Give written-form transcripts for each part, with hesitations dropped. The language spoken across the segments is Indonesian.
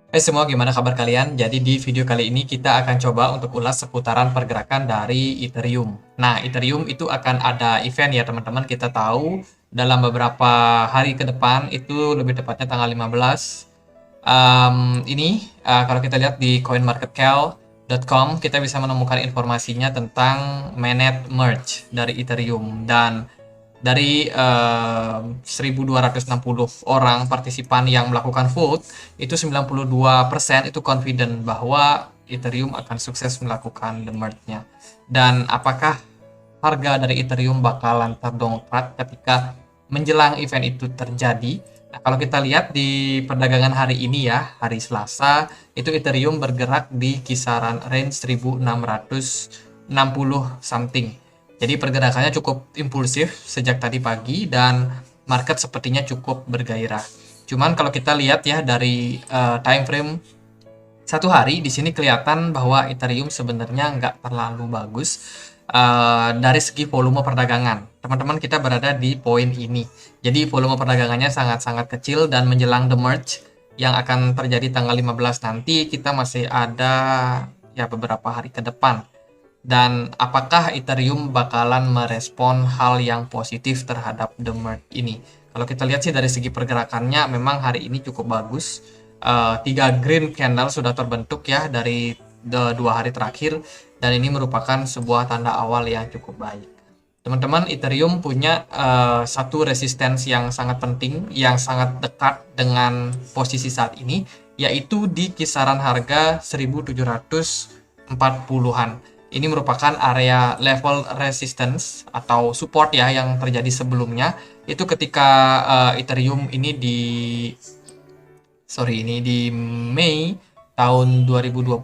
Semua, gimana kabar kalian? Jadi di video kali ini kita akan coba untuk ulas seputaran pergerakan dari Ethereum. Nah, Ethereum itu akan ada event ya teman-teman. Kita tahu dalam beberapa hari ke depan, itu lebih tepatnya tanggal 15. Kalau kita lihat di coinmarketcal.com, kita bisa menemukan informasinya tentang mainnet merge dari Ethereum. Dan dari 1.260 orang partisipan yang melakukan vote, itu 92% itu confident bahwa Ethereum akan sukses melakukan the merge-nya. Dan apakah harga dari Ethereum bakalan terdongkrak ketika menjelang event itu terjadi? Nah, kalau kita lihat di perdagangan hari ini ya, hari Selasa, itu Ethereum bergerak di kisaran range 1.660 something. Jadi pergerakannya cukup impulsif sejak tadi pagi dan market sepertinya cukup bergairah. Cuman kalau kita lihat ya dari time frame satu hari, di sini kelihatan bahwa Ethereum sebenarnya nggak terlalu bagus dari segi volume perdagangan. Teman-teman, kita berada di poin ini. Jadi volume perdagangannya sangat-sangat kecil dan menjelang the merge yang akan terjadi tanggal 15 nanti, kita masih ada ya beberapa hari ke depan. Dan apakah Ethereum bakalan merespon hal yang positif terhadap the merge ini? Kalau kita lihat sih dari segi pergerakannya memang hari ini cukup bagus. 3 green candle sudah terbentuk ya dari 2 hari terakhir, dan ini merupakan sebuah tanda awal yang cukup baik. Teman-teman, Ethereum punya satu resistensi yang sangat penting, yang sangat dekat dengan posisi saat ini, yaitu di kisaran harga 1740-an. Ini merupakan area level resistance atau support ya yang terjadi sebelumnya. Itu ketika Ethereum ini di Mei tahun 2021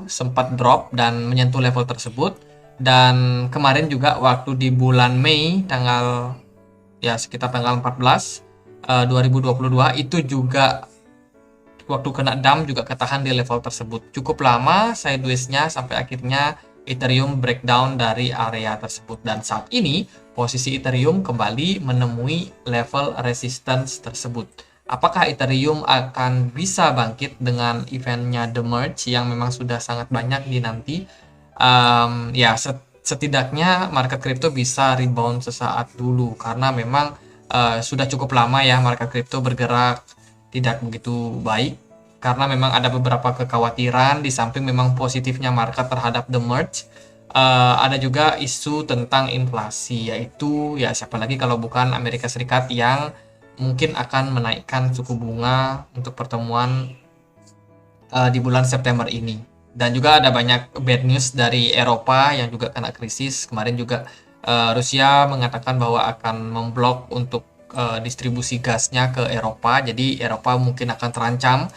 sempat drop dan menyentuh level tersebut. Dan kemarin juga waktu di bulan Mei tanggal ya sekitar tanggal 14 2022 itu juga waktu kena dump juga ketahan di level tersebut. Cukup lama sideways-nya sampai akhirnya Ethereum breakdown dari area tersebut, dan saat ini posisi Ethereum kembali menemui level resistance tersebut. Apakah Ethereum akan bisa bangkit dengan eventnya The Merge yang memang sudah sangat banyak dinanti? Setidaknya market crypto bisa rebound sesaat dulu, karena memang sudah cukup lama ya market crypto bergerak tidak begitu baik, karena memang ada beberapa kekhawatiran. Di samping memang positifnya market terhadap the merge, ada juga isu tentang inflasi, yaitu ya siapa lagi kalau bukan Amerika Serikat yang mungkin akan menaikkan suku bunga untuk pertemuan di bulan September ini. Dan juga ada banyak bad news dari Eropa yang juga kena krisis. Kemarin juga Rusia mengatakan bahwa akan memblok untuk distribusi gasnya ke Eropa. Jadi Eropa mungkin akan terancam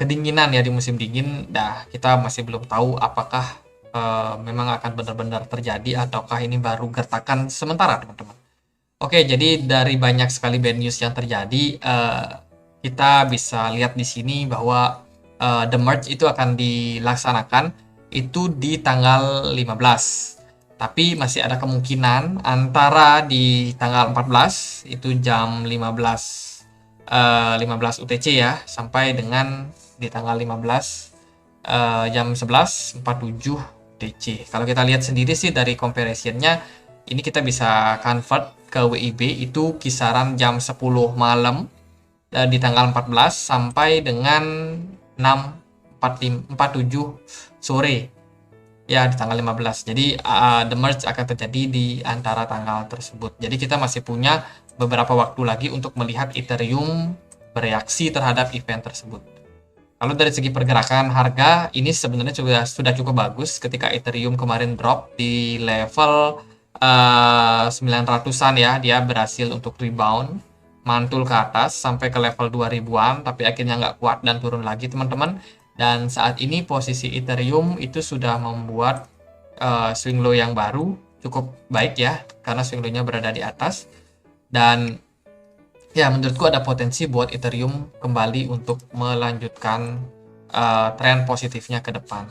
kedinginan ya di musim dingin. Nah, kita masih belum tahu apakah memang akan benar-benar terjadi ataukah ini baru gertakan sementara, teman-teman. Oke, jadi dari banyak sekali bad news yang terjadi, kita bisa lihat di sini bahwa the merge itu akan dilaksanakan itu di tanggal 15. Tapi masih ada kemungkinan antara di tanggal 14 itu jam 15 UTC ya, sampai dengan di tanggal 15 jam 11.47 UTC. Kalau kita lihat sendiri sih dari comparison-nya, ini kita bisa convert ke WIB itu kisaran jam 10 malam di tanggal 14 sampai dengan 6.47 sore ya di tanggal 15. Jadi the merge akan terjadi di antara tanggal tersebut. Jadi kita masih punya beberapa waktu lagi untuk melihat Ethereum bereaksi terhadap event tersebut. Kalau dari segi pergerakan harga, ini sebenarnya sudah cukup bagus ketika Ethereum kemarin drop di level 900-an ya. Dia berhasil untuk rebound, mantul ke atas sampai ke level 2000-an, tapi akhirnya nggak kuat dan turun lagi, teman-teman. Dan saat ini posisi Ethereum itu sudah membuat swing low yang baru cukup baik ya, karena swing low-nya berada di atas. Dan ya, menurutku ada potensi buat Ethereum kembali untuk melanjutkan tren positifnya ke depan.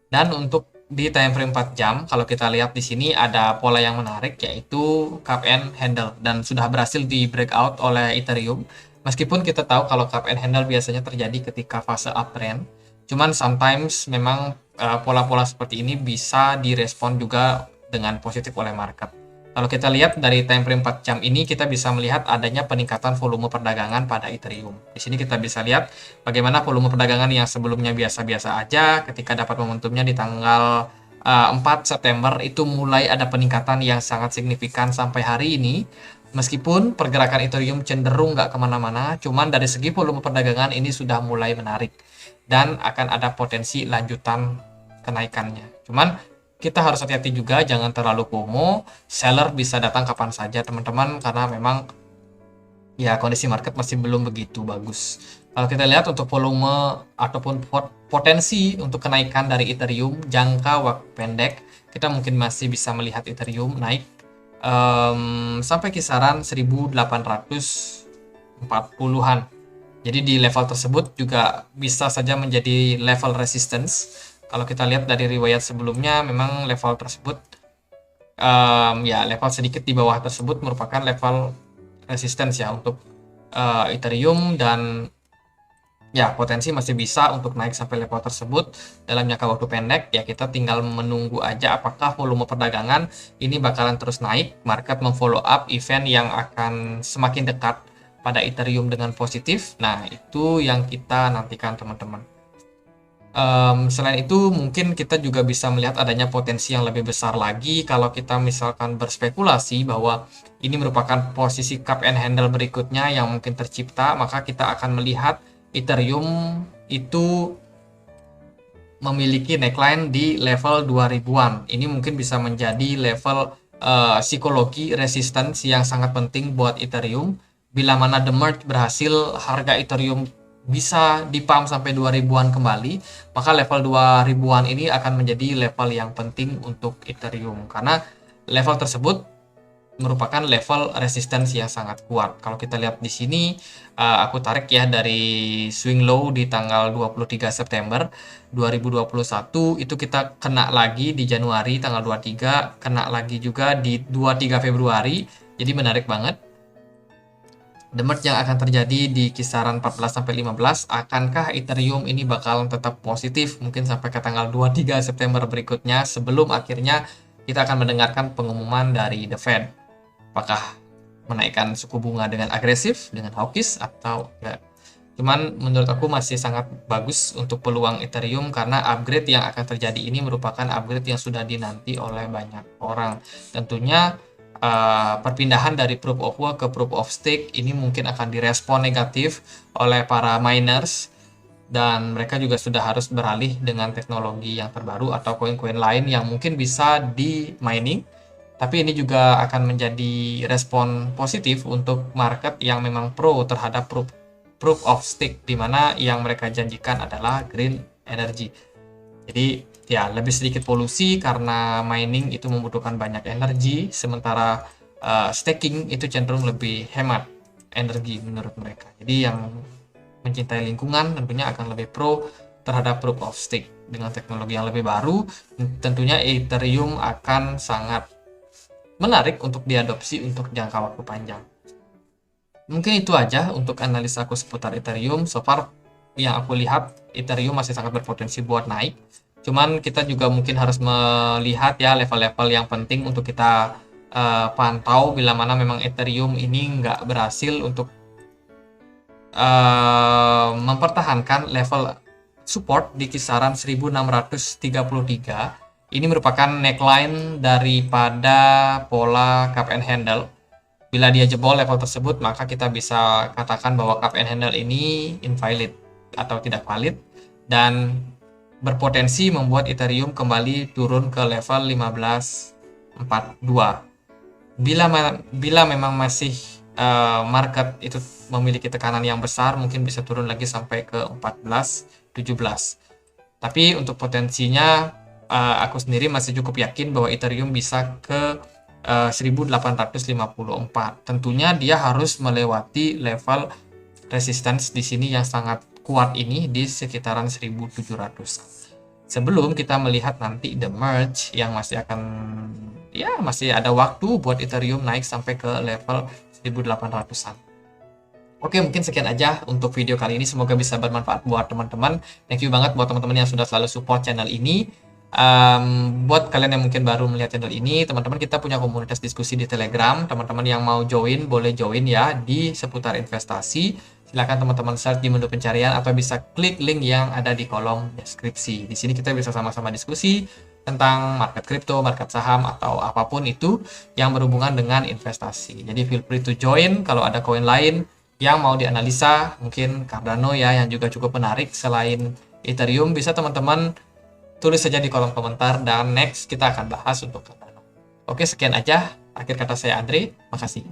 Dan untuk di time frame 4 jam, kalau kita lihat di sini ada pola yang menarik, yaitu cup and handle, dan sudah berhasil di breakout oleh Ethereum Meskipun kita tahu kalau cup and handle biasanya terjadi ketika fase uptrend, cuman sometimes memang pola-pola seperti ini bisa direspon juga dengan positif oleh market. Kalau kita lihat dari time frame 4 jam ini, kita bisa melihat adanya peningkatan volume perdagangan pada Ethereum. Di sini kita bisa lihat bagaimana volume perdagangan yang sebelumnya biasa-biasa aja, ketika dapat momentumnya di tanggal 4 September itu mulai ada peningkatan yang sangat signifikan sampai hari ini. Meskipun pergerakan Ethereum cenderung nggak kemana-mana, cuman dari segi volume perdagangan ini sudah mulai menarik dan akan ada potensi lanjutan kenaikannya. Cuman kita harus hati-hati juga, jangan terlalu FOMO. Seller bisa datang kapan saja teman-teman, karena memang ya kondisi market masih belum begitu bagus. Kalau kita lihat untuk volume ataupun potensi untuk kenaikan dari Ethereum jangka waktu pendek, kita mungkin masih bisa melihat Ethereum naik sampai kisaran 1840-an. Jadi di level tersebut juga bisa saja menjadi level resistance. Kalau kita lihat dari riwayat sebelumnya, memang level tersebut ya level sedikit di bawah tersebut merupakan level resistance ya untuk Ethereum, dan ya potensi masih bisa untuk naik sampai level tersebut dalam jangka waktu pendek. Ya kita tinggal menunggu aja apakah volume perdagangan ini bakalan terus naik, market memfollow up event yang akan semakin dekat pada Ethereum dengan positif. Nah itu yang kita nantikan teman-teman. Selain itu mungkin kita juga bisa melihat adanya potensi yang lebih besar lagi kalau kita misalkan berspekulasi bahwa ini merupakan posisi cup and handle berikutnya yang mungkin tercipta, maka kita akan melihat Ethereum itu memiliki neckline di level 2000-an. Ini mungkin bisa menjadi level psikologi resistance yang sangat penting buat Ethereum. Bila mana the merge berhasil, harga Ethereum bisa dipump sampai 2000-an kembali, maka level 2000-an ini akan menjadi level yang penting untuk Ethereum, karena level tersebut merupakan level resistance yang sangat kuat. Kalau kita lihat di sini, aku tarik ya dari swing low di tanggal 23 September 2021, itu kita kena lagi di Januari tanggal 23, kena lagi juga di 23 Februari. Jadi menarik banget. The merge yang akan terjadi di kisaran 14-15, akankah Ethereum ini bakal tetap positif mungkin sampai ke tanggal 23 September berikutnya, sebelum akhirnya kita akan mendengarkan pengumuman dari The Fed. Apakah menaikkan suku bunga dengan agresif, dengan hawkish, atau enggak. Cuman menurut aku masih sangat bagus untuk peluang Ethereum, karena upgrade yang akan terjadi ini merupakan upgrade yang sudah dinanti oleh banyak orang. Tentunya perpindahan dari proof of work ke proof of stake ini mungkin akan direspon negatif oleh para miners, dan mereka juga sudah harus beralih dengan teknologi yang terbaru atau koin-koin lain yang mungkin bisa di mining. Tapi ini juga akan menjadi respon positif untuk market yang memang pro terhadap proof of stake, di mana yang mereka janjikan adalah green energy. Jadi ya lebih sedikit polusi karena mining itu membutuhkan banyak energi, sementara staking itu cenderung lebih hemat energi menurut mereka. Jadi yang mencintai lingkungan tentunya akan lebih pro terhadap proof of stake. Dengan teknologi yang lebih baru, tentunya Ethereum akan sangat menarik untuk diadopsi untuk jangka waktu panjang. Mungkin itu aja untuk analisa aku seputar Ethereum. So far yang aku lihat, Ethereum masih sangat berpotensi buat naik. Cuman kita juga mungkin harus melihat ya level-level yang penting untuk kita pantau bila mana memang Ethereum ini nggak berhasil untuk mempertahankan level support di kisaran 1633. Ini merupakan neckline daripada pola cup and handle. Bila dia jebol level tersebut, maka kita bisa katakan bahwa cup and handle ini invalid atau tidak valid, dan berpotensi membuat Ethereum kembali turun ke level 1542. Bila memang masih market itu memiliki tekanan yang besar, mungkin bisa turun lagi sampai ke 1417. Tapi untuk potensinya aku sendiri masih cukup yakin bahwa Ethereum bisa ke 1854. Tentunya dia harus melewati level resistance di sini yang sangat kuat ini di sekitaran 1700. Sebelum kita melihat nanti the merge yang masih ada waktu buat Ethereum naik sampai ke level 1800-an. Oke, mungkin sekian aja untuk video kali ini. Semoga bisa bermanfaat buat teman-teman. Thank you banget buat teman-teman yang sudah selalu support channel ini. Buat kalian yang mungkin baru melihat channel ini, teman-teman kita punya komunitas diskusi di Telegram. Teman-teman yang mau join, boleh join ya di seputar investasi. Silakan teman-teman search di menu pencarian atau bisa klik link yang ada di kolom deskripsi. Di sini kita bisa sama-sama diskusi tentang market kripto, market saham, atau apapun itu yang berhubungan dengan investasi. Jadi feel free to join. Kalau ada koin lain yang mau dianalisa, mungkin Cardano ya yang juga cukup menarik selain Ethereum, bisa teman-teman tulis saja di kolom komentar dan next kita akan bahas untuk Cardano. Oke, sekian aja. Akhir kata saya Andre, makasih.